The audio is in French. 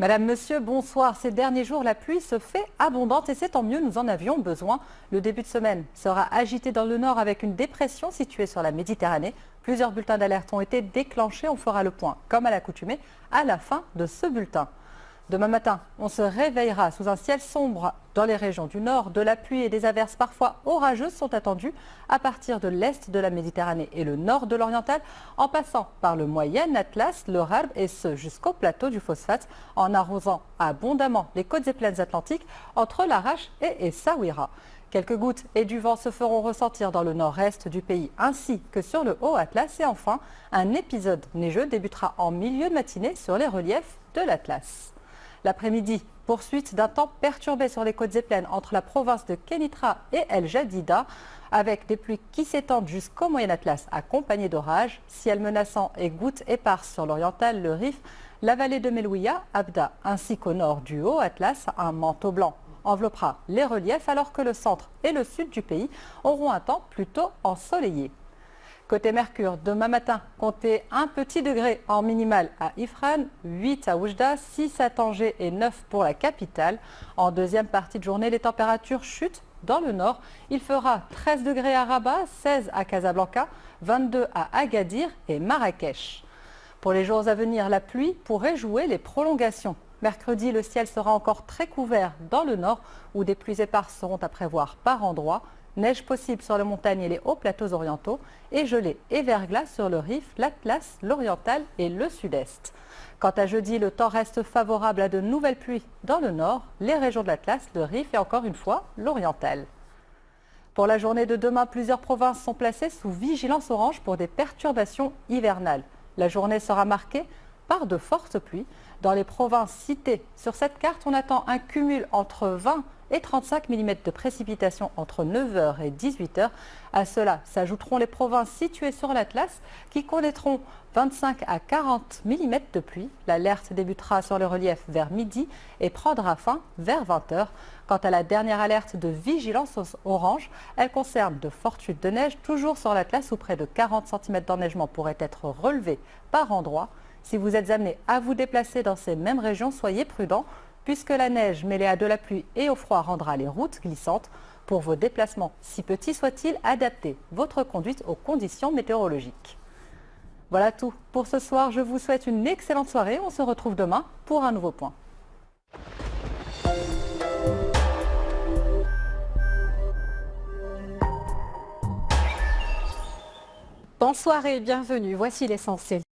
Madame, monsieur, bonsoir. Ces derniers jours, la pluie se fait abondante et c'est tant mieux, nous en avions besoin. Le début de semaine sera agité dans le nord avec une dépression située sur la Méditerranée. Plusieurs bulletins d'alerte ont été déclenchés. On fera le point, comme à l'accoutumée, à la fin de ce bulletin. Demain matin, on se réveillera sous un ciel sombre dans les régions du nord. De la pluie et des averses parfois orageuses sont attendues à partir de l'est de la Méditerranée et le nord de l'oriental, en passant par le moyen Atlas, le Rarb et ce jusqu'au plateau du Phosphate, en arrosant abondamment les côtes et plaines atlantiques entre Larache et Essaouira. Quelques gouttes et du vent se feront ressentir dans le nord-est du pays ainsi que sur le haut Atlas. Et enfin, un épisode neigeux débutera en milieu de matinée sur les reliefs de l'Atlas. L'après-midi, poursuite d'un temps perturbé sur les côtes et plaines entre la province de Kénitra et El Jadida, avec des pluies qui s'étendent jusqu'au Moyen Atlas accompagnées d'orages, ciel menaçant et gouttes éparses sur l'oriental, le Rif, la vallée de Melouia, Abda, ainsi qu'au nord du Haut Atlas, un manteau blanc enveloppera les reliefs alors que le centre et le sud du pays auront un temps plutôt ensoleillé. Côté Mercure, demain matin, comptez un petit degré en minimal à Ifrane, 8 à Oujda, 6 à Tanger et 9 pour la capitale. En deuxième partie de journée, les températures chutent dans le nord. Il fera 13 degrés à Rabat, 16 à Casablanca, 22 à Agadir et Marrakech. Pour les jours à venir, la pluie pourrait jouer les prolongations. Mercredi, le ciel sera encore très couvert dans le nord où des pluies éparses seront à prévoir par endroits. Neige possible sur les montagnes et les hauts plateaux orientaux et gelée et verglas sur le Rif, l'Atlas, l'Oriental et le Sud-Est. Quant à jeudi, le temps reste favorable à de nouvelles pluies dans le nord, les régions de l'Atlas, le Rif et encore une fois l'Oriental. Pour la journée de demain, plusieurs provinces sont placées sous vigilance orange pour des perturbations hivernales. La journée sera marquée par de fortes pluies. Dans les provinces citées sur cette carte, on attend un cumul entre 20 et 35 mm de précipitations entre 9h et 18h. À cela s'ajouteront les provinces situées sur l'Atlas qui connaîtront 25 à 40 mm de pluie. L'alerte débutera sur le relief vers midi et prendra fin vers 20h. Quant à la dernière alerte de vigilance orange, elle concerne de fortes chutes de neige toujours sur l'Atlas où près de 40 cm d'enneigement pourraient être relevés par endroits. Si vous êtes amené à vous déplacer dans ces mêmes régions, soyez prudents puisque la neige mêlée à de la pluie et au froid rendra les routes glissantes. Pour vos déplacements, si petits soient-ils, adaptez votre conduite aux conditions météorologiques. Voilà tout pour ce soir. Je vous souhaite une excellente soirée. On se retrouve demain pour un nouveau point. Bonsoir et bienvenue. Voici l'essentiel.